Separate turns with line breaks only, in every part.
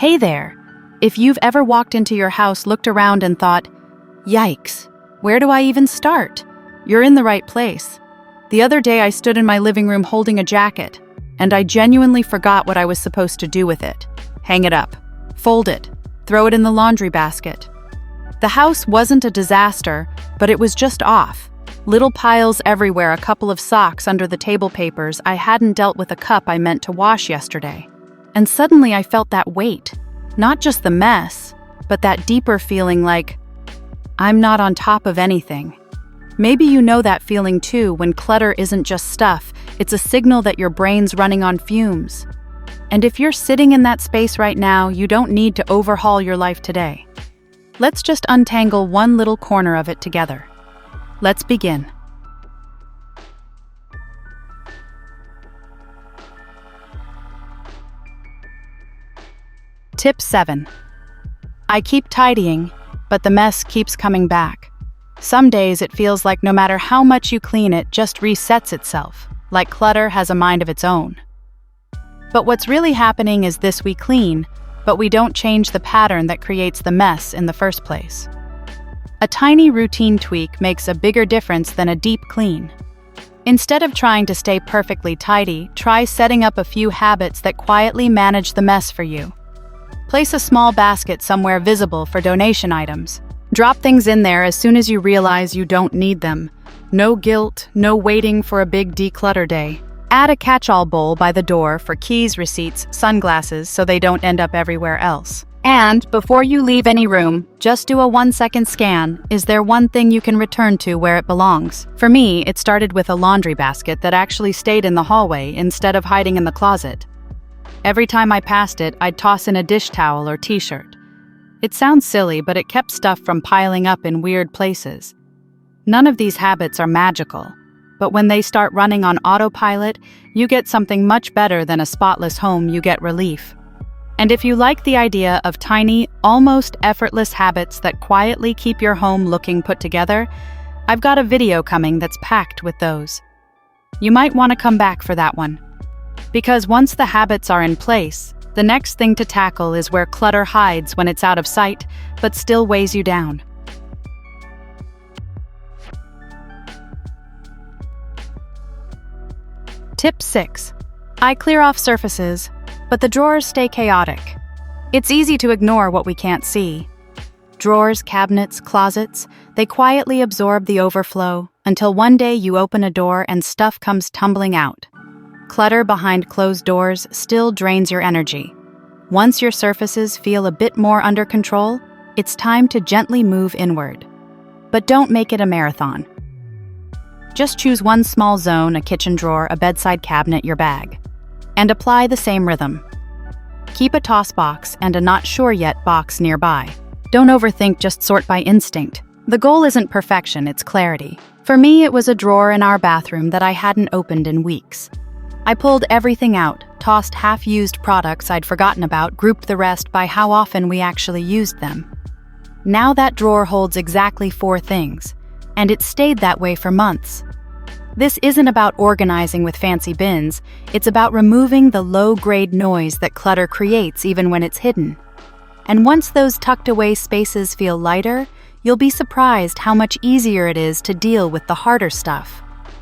Hey there! If you've ever walked into your house, looked around and thought, "Yikes, where do I even start?" You're in the right place. The other day I stood in my living room holding a jacket, and I genuinely forgot what I was supposed to do with it. Hang it up, fold it, throw it in the laundry basket. The house wasn't a disaster, but it was just off. Little piles everywhere, a couple of socks under the table papers. I hadn't dealt with a cup I meant to wash yesterday. And suddenly I felt that weight. Not just the mess, but that deeper feeling like, I'm not on top of anything. Maybe you know that feeling too, when clutter isn't just stuff, it's a signal that your brain's running on fumes. And if you're sitting in that space right now, you don't need to overhaul your life today. Let's just untangle one little corner of it together. Let's begin. Tip 7. I keep tidying, but the mess keeps coming back. Some days it feels like no matter how much you clean, it just resets itself, like clutter has a mind of its own. But what's really happening is this: we clean, but we don't change the pattern that creates the mess in the first place. A tiny routine tweak makes a bigger difference than a deep clean. Instead of trying to stay perfectly tidy, try setting up a few habits that quietly manage the mess for you. Place a small basket somewhere visible for donation items. Drop things in there as soon as you realize you don't need them. No guilt, no waiting for a big declutter day. Add a catch-all bowl by the door for keys, receipts, sunglasses, so they don't end up everywhere else. And before you leave any room, just do a 1-second scan. Is there one thing you can return to where it belongs? For me, it started with a laundry basket that actually stayed in the hallway instead of hiding in the closet. Every time I passed it, I'd toss in a dish towel or t-shirt. It sounds silly, but it kept stuff from piling up in weird places. None of these habits are magical, but when they start running on autopilot, you get something much better than a spotless home. You get relief. And if you like the idea of tiny, almost effortless habits that quietly keep your home looking put together, I've got a video coming that's packed with those. You might want to come back for that one. Because once the habits are in place, the next thing to tackle is where clutter hides when it's out of sight, but still weighs you down. Tip 6. I clear off surfaces, but the drawers stay chaotic. It's easy to ignore what we can't see. Drawers, cabinets, closets, they quietly absorb the overflow until one day you open a door and stuff comes tumbling out. Clutter behind closed doors still drains your energy. Once your surfaces feel a bit more under control, it's time to gently move inward. But don't make it a marathon. Just choose one small zone, a kitchen drawer, a bedside cabinet, your bag, and apply the same rhythm. Keep a toss box and a not sure yet box nearby. Don't overthink, just sort by instinct. The goal isn't perfection, it's clarity. For me, it was a drawer in our bathroom that I hadn't opened in weeks. I pulled everything out, tossed half-used products I'd forgotten about, grouped the rest by how often we actually used them. Now that drawer holds exactly 4 things, and it stayed that way for months. This isn't about organizing with fancy bins, it's about removing the low-grade noise that clutter creates even when it's hidden. And once those tucked-away spaces feel lighter, you'll be surprised how much easier it is to deal with the harder stuff,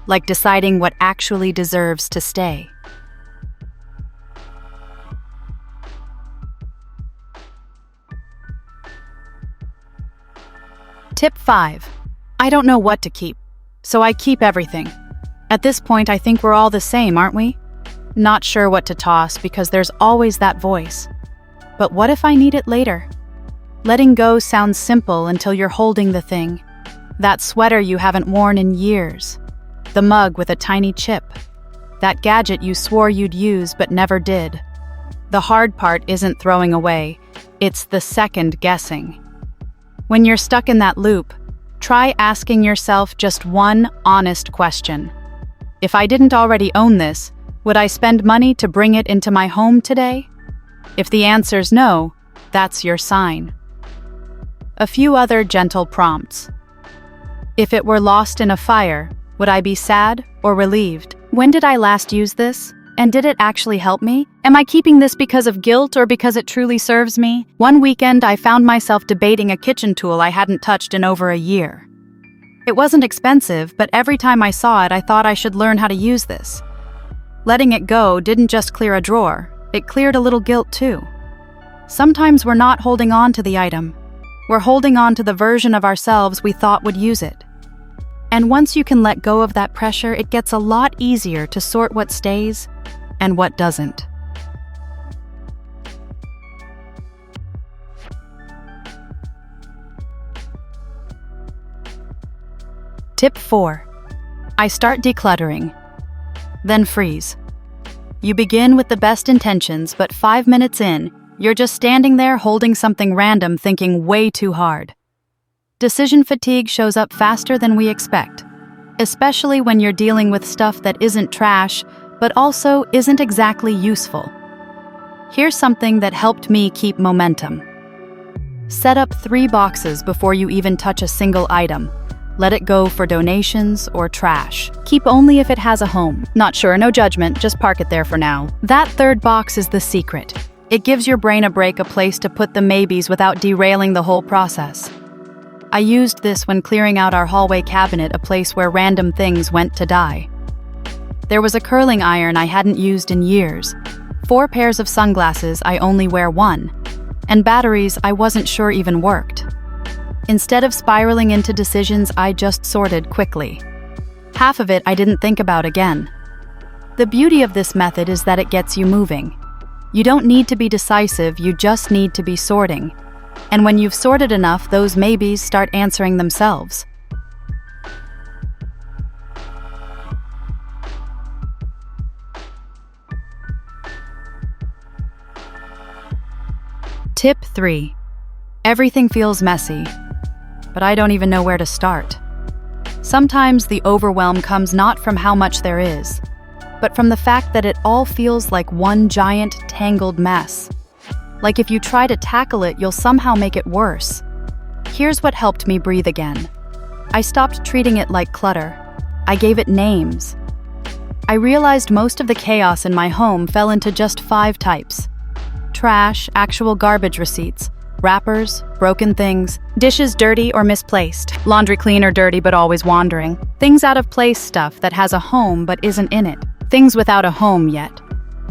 like deciding what actually deserves to stay. Tip 5. I don't know what to keep, so I keep everything. At this point, I think we're all the same, aren't we? Not sure what to toss because there's always that voice. But what if I need it later? Letting go sounds simple until you're holding the thing. That sweater you haven't worn in years. The mug with a tiny chip. That gadget you swore you'd use but never did. The hard part isn't throwing away, it's the second guessing. When you're stuck in that loop, try asking yourself just one honest question. If I didn't already own this, would I spend money to bring it into my home today? If the answer's no, that's your sign. A few other gentle prompts. If it were lost in a fire, would I be sad or relieved? When did I last use this? And did it actually help me? Am I keeping this because of guilt or because it truly serves me? One weekend, I found myself debating a kitchen tool I hadn't touched in over a year. It wasn't expensive, but every time I saw it, I thought I should learn how to use this. Letting it go didn't just clear a drawer, it cleared a little guilt too. Sometimes we're not holding on to the item. We're holding on to the version of ourselves we thought would use it. And once you can let go of that pressure, it gets a lot easier to sort what stays and what doesn't. Tip 4. I start decluttering. Then freeze. You begin with the best intentions, but 5 minutes in, you're just standing there holding something random, thinking way too hard. Decision fatigue shows up faster than we expect, especially when you're dealing with stuff that isn't trash, but also isn't exactly useful. Here's something that helped me keep momentum. Set up 3 boxes before you even touch a single item. Let it go for donations or trash. Keep only if it has a home. Not sure, no judgment, just park it there for now. That 3rd box is the secret. It gives your brain a break, a place to put the maybes without derailing the whole process. I used this when clearing out our hallway cabinet, a place where random things went to die. There was a curling iron I hadn't used in years, 4 pairs of sunglasses, I only wear 1, and batteries I wasn't sure even worked. Instead of spiraling into decisions, I just sorted quickly. Half of it I didn't think about again. The beauty of this method is that it gets you moving. You don't need to be decisive, you just need to be sorting. And when you've sorted enough, those maybes start answering themselves. Tip 3. Everything feels messy, but I don't even know where to start. Sometimes the overwhelm comes not from how much there is, but from the fact that it all feels like one giant, tangled mess. Like if you try to tackle it, you'll somehow make it worse. Here's what helped me breathe again. I stopped treating it like clutter. I gave it names. I realized most of the chaos in my home fell into just 5 types: trash, actual garbage receipts, wrappers, broken things, dishes dirty or misplaced, laundry clean or dirty but always wandering, things out of place stuff that has a home but isn't in it, things without a home yet,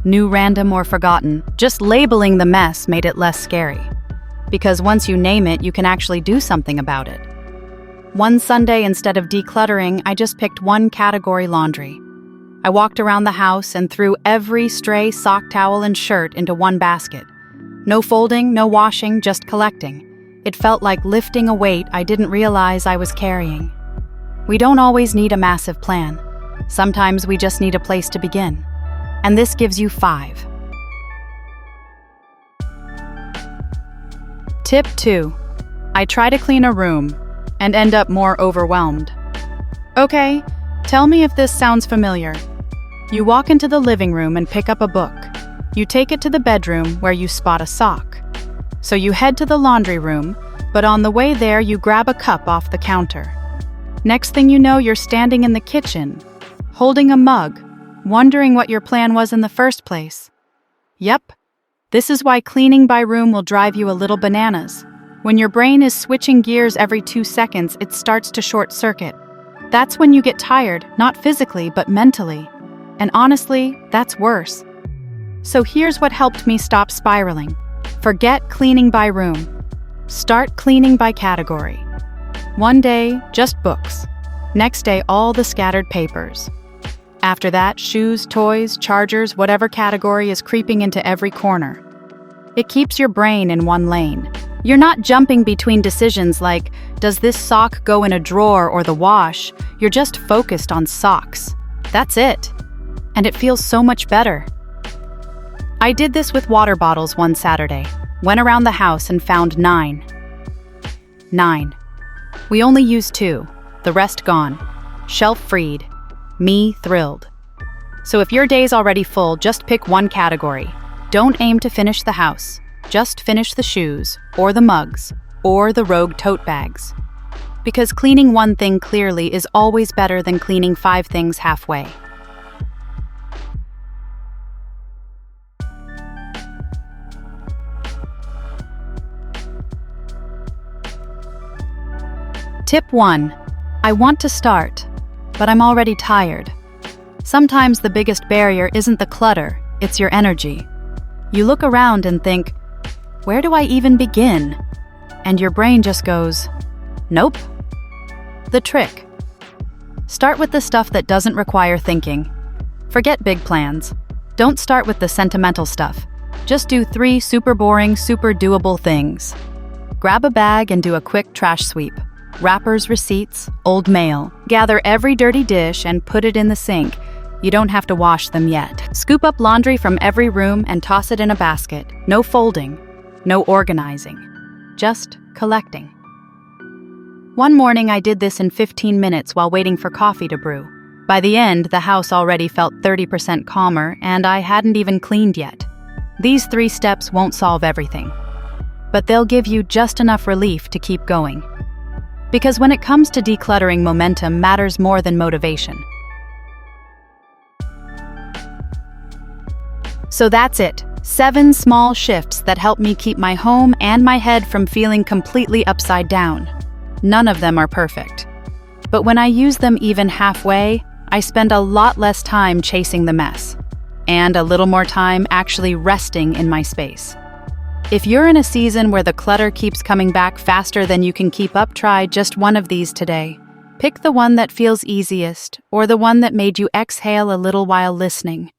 new, random, or forgotten. Just labeling the mess made it less scary. Because once you name it, you can actually do something about it. One Sunday, instead of decluttering, I just picked one category: laundry. I walked around the house and threw every stray sock, towel, and shirt into one basket. No folding, no washing, just collecting. It felt like lifting a weight I didn't realize I was carrying. We don't always need a massive plan. Sometimes we just need a place to begin. And this gives you 5. Tip 2. I try to clean a room and end up more overwhelmed. Okay, tell me if this sounds familiar. You walk into the living room and pick up a book. You take it to the bedroom where you spot a sock. So you head to the laundry room, but on the way there you grab a cup off the counter. Next thing you know, you're standing in the kitchen, holding a mug, wondering what your plan was in the first place. Yep, this is why cleaning by room will drive you a little bananas. When your brain is switching gears every 2 seconds, it starts to short circuit. That's when you get tired, not physically, but mentally. And honestly, that's worse. So here's what helped me stop spiraling. Forget cleaning by room. Start cleaning by category. One day, just books. Next day, all the scattered papers. After that, shoes, toys, chargers, whatever category is creeping into every corner. It keeps your brain in one lane. You're not jumping between decisions like, does this sock go in a drawer or the wash? You're just focused on socks. That's it. And it feels so much better. I did this with water bottles one Saturday. Went around the house and found 9. 9. We only used 2, the rest gone. Shelf freed. Me thrilled. So if your day's already full, just pick one category. Don't aim to finish the house. Just finish the shoes, or the mugs, or the rogue tote bags. Because cleaning one thing clearly is always better than cleaning 5 things halfway. Tip 1. I want to start, but I'm already tired. Sometimes the biggest barrier isn't the clutter, it's your energy. You look around and think, where do I even begin? And your brain just goes, nope. The trick. Start with the stuff that doesn't require thinking. Forget big plans. Don't start with the sentimental stuff. Just do 3 super boring, super doable things. Grab a bag and do a quick trash sweep. Wrappers, receipts, old mail. Gather every dirty dish and put it in the sink. You don't have to wash them yet. Scoop up laundry from every room and toss it in a basket. No folding, no organizing, just collecting. One morning I did this in 15 minutes while waiting for coffee to brew. By the end, the house already felt 30% calmer and I hadn't even cleaned yet. These 3 steps won't solve everything, but they'll give you just enough relief to keep going. Because when it comes to decluttering, momentum matters more than motivation. So that's it. 7 small shifts that help me keep my home and my head from feeling completely upside down. None of them are perfect. But when I use them even halfway, I spend a lot less time chasing the mess, and a little more time actually resting in my space. If you're in a season where the clutter keeps coming back faster than you can keep up, try just one of these today. Pick the one that feels easiest, or the one that made you exhale a little while listening.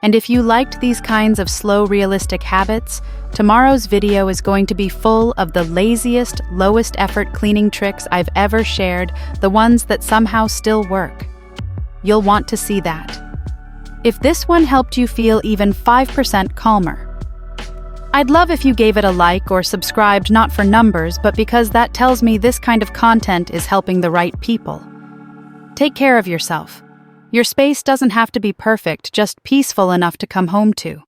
And if you liked these kinds of slow, realistic habits, tomorrow's video is going to be full of the laziest, lowest effort cleaning tricks I've ever shared, the ones that somehow still work. You'll want to see that. If this one helped you feel even 5% calmer, I'd love if you gave it a like or subscribed, not for numbers, but because that tells me this kind of content is helping the right people. Take care of yourself. Your space doesn't have to be perfect, just peaceful enough to come home to.